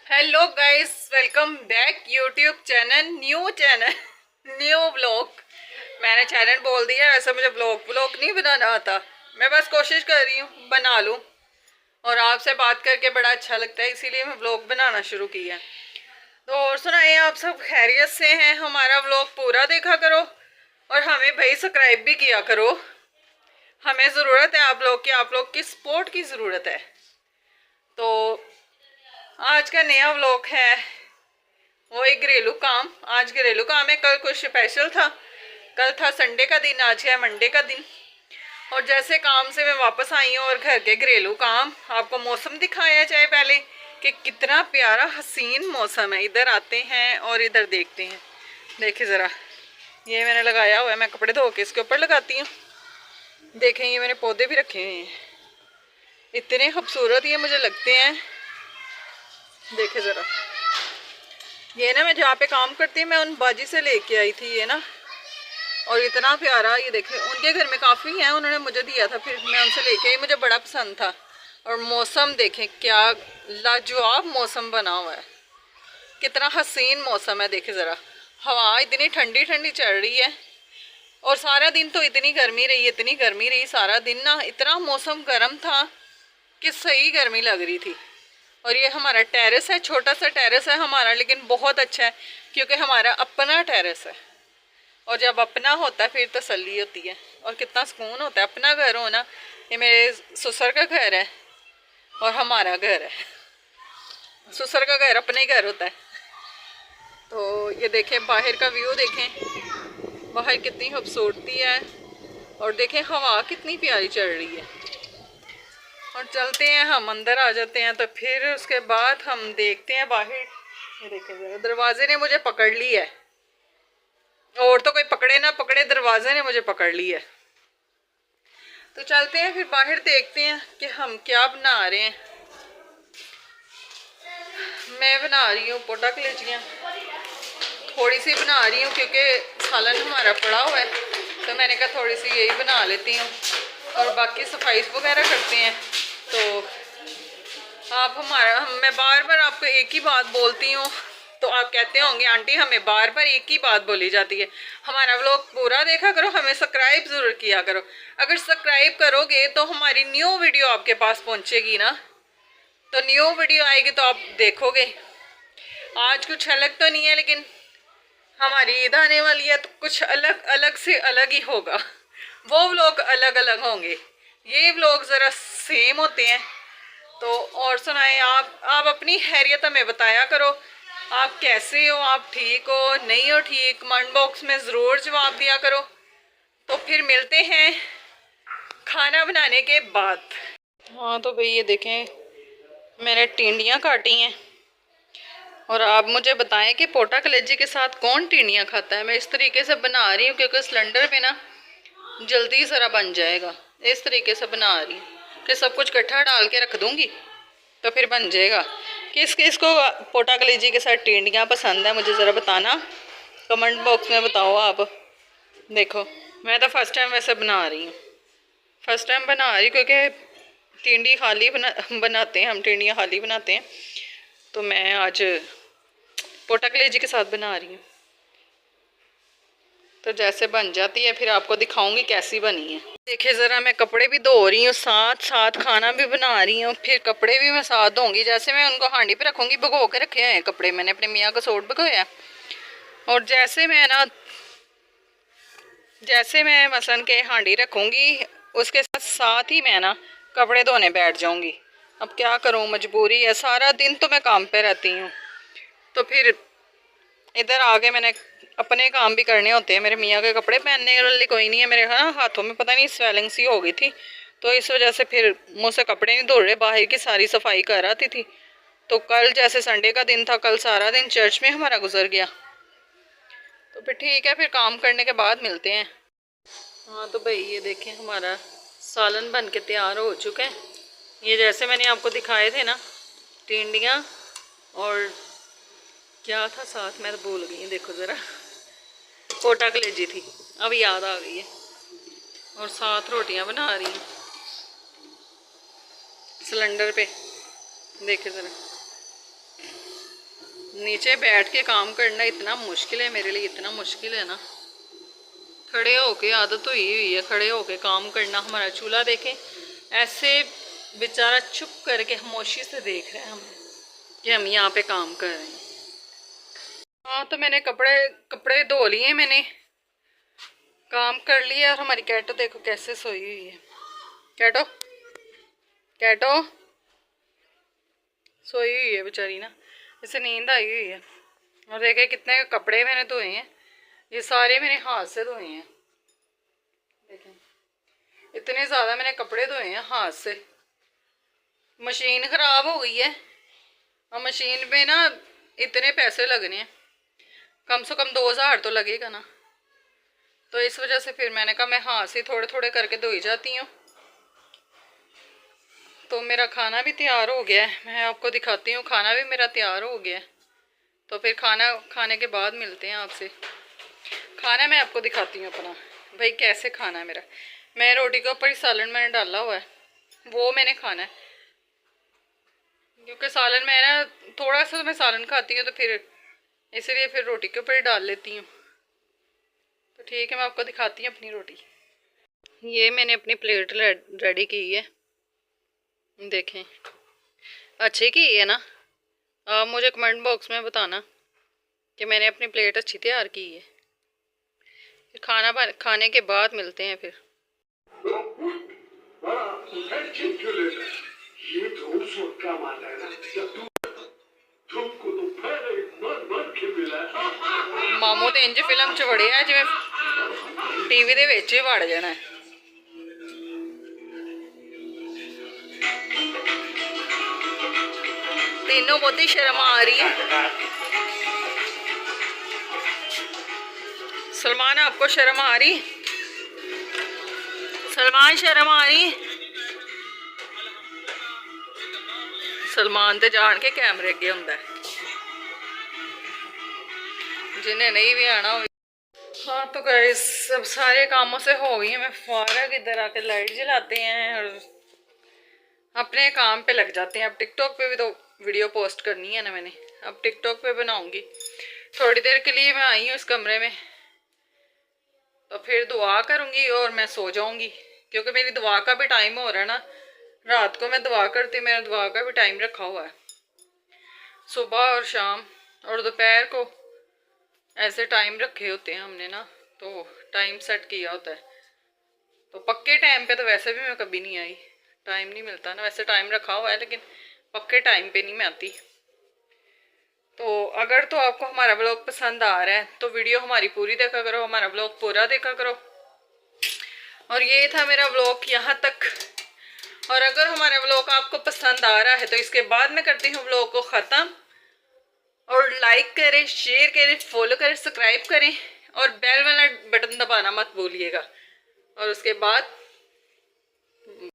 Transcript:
Hello guys, welcome back YouTube channel, new vlog. मैंने channel बोल दिया, वैसे मुझे व्लॉग नहीं बनाना आता। मैं बस कोशिश कर रही हूँ बना लूँ, और आपसे बात करके बड़ा अच्छा लगता है, इसीलिए मैं व्लॉग बनाना शुरू किया। तो और सुनाइए, आप सब खैरियत से हैं? हमारा व्लॉग पूरा देखा करो और हमें भाई सब्सक्राइब भी किया करो। हमें ज़रूरत है आप लोग की सपोर्ट की ज़रूरत है। तो आज का नया व्लॉग है वो एक घरेलू काम। आज घरेलू काम है, कल कुछ स्पेशल था। कल था संडे का दिन, आज है मंडे का दिन। और जैसे काम से मैं वापस आई हूँ और घर के घरेलू काम, आपको मौसम दिखाया जाए पहले कि कितना प्यारा हसीन मौसम है। इधर आते हैं और इधर देखते हैं। देखिए ज़रा, ये मैंने लगाया हुआ है, मैं कपड़े धो के इसके ऊपर लगाती हूँ। देखें, ये मैंने पौधे भी रखे हुए हैं, इतने खूबसूरत ये मुझे लगते हैं। देखे ज़रा, ये ना मैं जहाँ पे काम करती हूँ, मैं उन बाजी से लेके आई थी ये ना, और इतना प्यारा। ये देखे, उनके घर में काफ़ी हैं, उन्होंने मुझे दिया था, फिर मैं उनसे लेके आई, मुझे बड़ा पसंद था। और मौसम देखें, क्या लाजवाब मौसम बना हुआ है, कितना हसीन मौसम है। देखे ज़रा, हवा इतनी ठंडी ठंडी चल रही है, और सारा दिन तो इतनी गर्मी रही सारा दिन ना, इतना मौसम गर्म था कि सही गर्मी लग रही थी। और ये हमारा टेरेस है, छोटा सा टेरेस है हमारा, लेकिन बहुत अच्छा है क्योंकि हमारा अपना टेरेस है। और जब अपना होता है फिर तसल्ली होती है, और कितना सुकून होता है अपना घर होना। ये मेरे ससुर का घर है और हमारा घर है। ससुर का घर अपने ही घर होता है। तो ये देखें, बाहर का व्यू देखें, बाहर कितनी खूबसूरती है, और देखें हवा कितनी प्यारी चल रही है। और चलते हैं, हम अंदर आ जाते हैं, तो फिर उसके बाद हम देखते हैं बाहर। ये देखें जरा, दरवाजे ने मुझे पकड़ ली है, और तो कोई पकड़े ना पकड़े, दरवाजे ने मुझे पकड़ ली है। तो चलते हैं फिर बाहर, देखते हैं कि हम क्या बना रहे हैं। मैं बना रही हूँ पोटा कलेजियाँ, थोड़ी सी बना रही हूँ क्योंकि सालन हमारा पड़ा हुआ है, तो मैंने कहा थोड़ी सी यही बना लेती हूँ, और बाकी सफाई वगैरह करते हैं। तो मैं बार बार आपको एक ही बात बोलती हूँ, तो आप कहते होंगे आंटी हमें बार बार एक ही बात बोली जाती है। हमारा व्लॉग पूरा देखा करो, हमें सब्सक्राइब ज़रूर किया करो। अगर सब्सक्राइब करोगे तो हमारी न्यू वीडियो आपके पास पहुँचेगी ना, तो न्यू वीडियो आएगी तो आप देखोगे। आज कुछ अलग तो नहीं है, लेकिन हमारी ईद आने वाली है, तो कुछ अलग अलग से अलग ही होगा। वो व्लॉग अलग अलग होंगे, ये व्लॉग ज़रा सेम होते हैं। तो और सुनाएं, आप अपनी खैरियत हमें बताया करो, आप कैसे हो, आप ठीक हो नहीं हो ठीक, कमेंट बॉक्स में ज़रूर जवाब दिया करो। तो फिर मिलते हैं खाना बनाने के बाद। हाँ तो भाई ये देखें, मैंने टिंडियाँ काटी हैं, और आप मुझे बताएं कि पोटा कलेजी के साथ कौन टिंडियाँ खाता है। मैं इस तरीके से बना रही हूँ क्योंकि सिलेंडर पे ना जल्दी ज़रा बन जाएगा। इस तरीके से बना रही हूँ कि सब कुछ इकट्ठा डाल के रख दूँगी तो फिर बन जाएगा। किस किस को पोटा कलेजी के साथ टिंडियाँ पसंद है मुझे ज़रा बताना, कमेंट बॉक्स में बताओ आप। देखो, मैं तो फर्स्ट टाइम वैसे बना रही हूँ, फर्स्ट टाइम बना रही क्योंकि टिंडी खाली बनाते हैं हम, टिंडियाँ खाली बनाते हैं। तो मैं आज पोटा कलेजी के साथ बना रही हूँ, तो जैसे बन जाती है फिर आपको दिखाऊंगी कैसी बनी है। देखिए ज़रा, मैं कपड़े भी धो रही हूँ, साथ साथ खाना भी बना रही हूँ, फिर कपड़े भी मैं साथ धोंगी। जैसे मैं उनको हांडी पे रखूँगी, भिगो के रखे हैं कपड़े, मैंने अपने मियाँ का सूट भिगोया। और जैसे मैं मसलन के हांडी रखूँगी, उसके साथ साथ ही मैं ना कपड़े धोने बैठ जाऊँगी। अब क्या करूँ, मजबूरी है, सारा दिन तो मैं काम पे रहती हूँ। तो फिर इधर आके मैंने अपने काम भी करने होते हैं। मेरे मियाँ के कपड़े पहनने वाली कोई नहीं है मेरे, हाँ हाथों में पता नहीं स्वेलिंग सी हो गई थी, तो इस वजह से फिर मुझसे कपड़े नहीं धो रहे, बाहर की सारी सफाई कर आती थी। तो कल जैसे संडे का दिन था, कल सारा दिन चर्च में हमारा गुजर गया। तो फिर ठीक है, फिर काम करने के बाद मिलते हैं। हाँ तो भाई ये देखें, हमारा सालन बन के तैयार हो चुका है। ये जैसे मैंने आपको दिखाए थे ना, टिंडियाँ और क्या था साथ, मैं तो भूल गई। देखो ज़रा, पोटा कलेजी थी, अब याद आ गई है। और साथ रोटियां बना रही हूँ सिलेंडर पे, देखे ज़रा। नीचे बैठ के काम करना इतना मुश्किल है मेरे लिए, इतना मुश्किल है ना। खड़े होके आदत हुई हुई है, खड़े होके काम करना। हमारा चूल्हा देखें ऐसे बेचारा चुप करके खामोशी से देख रहे हैं हम कि हम यहाँ पे काम कर रहे हैं। हाँ तो मैंने कपड़े धो लिए, मैंने काम कर लिया। और हमारी कैटो देखो कैसे सोई हुई है। कैटो कैटो सोई हुई है बेचारी ना, इसे नींद आई हुई है। और देखे कितने कपड़े मैंने धोए हैं, ये सारे मैंने हाथ से धोए हैं। देखें इतने ज़्यादा मैंने कपड़े धोए हैं हाथ से। मशीन ख़राब हो गई है और मशीन पे ना इतने पैसे लगने हैं, कम से कम 2000 तो लगेगा ना। तो इस वजह से फिर मैंने कहा मैं हाथ से थोड़े थोड़े करके धोई जाती हूँ। तो मेरा खाना भी तैयार हो गया है, मैं आपको दिखाती हूँ। खाना भी मेरा तैयार हो गया है, तो फिर खाना खाने के बाद मिलते हैं आपसे। खाना मैं आपको दिखाती हूँ अपना, भाई कैसे खाना है मेरा। मैं रोटी के ऊपर ही सालन मैंने डाला हुआ है, वो मैंने खाना है। क्योंकि सालन मैं ना थोड़ा सा मैं सालन खाती हूँ, तो फिर इसलिए फिर रोटी के ऊपर ही डाल लेती हूँ। तो ठीक है, मैं आपको दिखाती हूँ अपनी रोटी। ये मैंने अपनी प्लेट रेडी की है, देखें अच्छी की है ना। आप मुझे कमेंट बॉक्स में बताना कि मैंने अपनी प्लेट अच्छी तैयार की है। फिर खाने के बाद मिलते हैं फिर। मामू तो इंज फिल्म च वड़िया जिवें टीवी दे विच ही वड़ जाना है। तीनों बहुत ही शर्म आ रही है। सलमान आपको शर्म आ रही? सलमान शर्म आ रही? सलमान तो जान के कैमरे अगे हुंदा है, जिन्हें नहीं भी आना हो। हाँ तो गाइस सब सारे कामों से हो गई है मैं फारग। इधर आके लाइट जलाते हैं और अपने काम पे लग जाते हैं। अब टिकटॉक पे भी तो वीडियो पोस्ट करनी है ना मैंने, अब टिकटॉक पे बनाऊंगी। थोड़ी देर के लिए मैं आई हूँ इस कमरे में, तो फिर दुआ करूँगी और मैं सो जाऊँगी। क्योंकि मेरी दुआ का भी टाइम हो रहा है ना, रात को मैं दुआ करती, मेरा दुआ का भी टाइम रखा हुआ है। सुबह और शाम और दोपहर को ऐसे टाइम रखे होते हैं हमने ना, तो टाइम सेट किया होता है। तो पक्के टाइम पे तो वैसे भी मैं कभी नहीं आई, टाइम नहीं मिलता ना। वैसे टाइम रखा हुआ है लेकिन पक्के टाइम पे नहीं मैं आती। तो अगर तो आपको हमारा ब्लॉग पसंद आ रहा है तो वीडियो हमारी पूरी देखा करो, हमारा ब्लॉग पूरा देखा करो। और ये था मेरा ब्लॉग यहाँ तक। और अगर हमारा ब्लॉग आपको पसंद आ रहा है तो इसके बाद मैं करती हूँ ब्लॉग को ख़त्म। और लाइक करें, शेयर करें, फॉलो करें, सब्सक्राइब करें और बेल वाला बटन दबाना मत भूलिएगा। और उसके बाद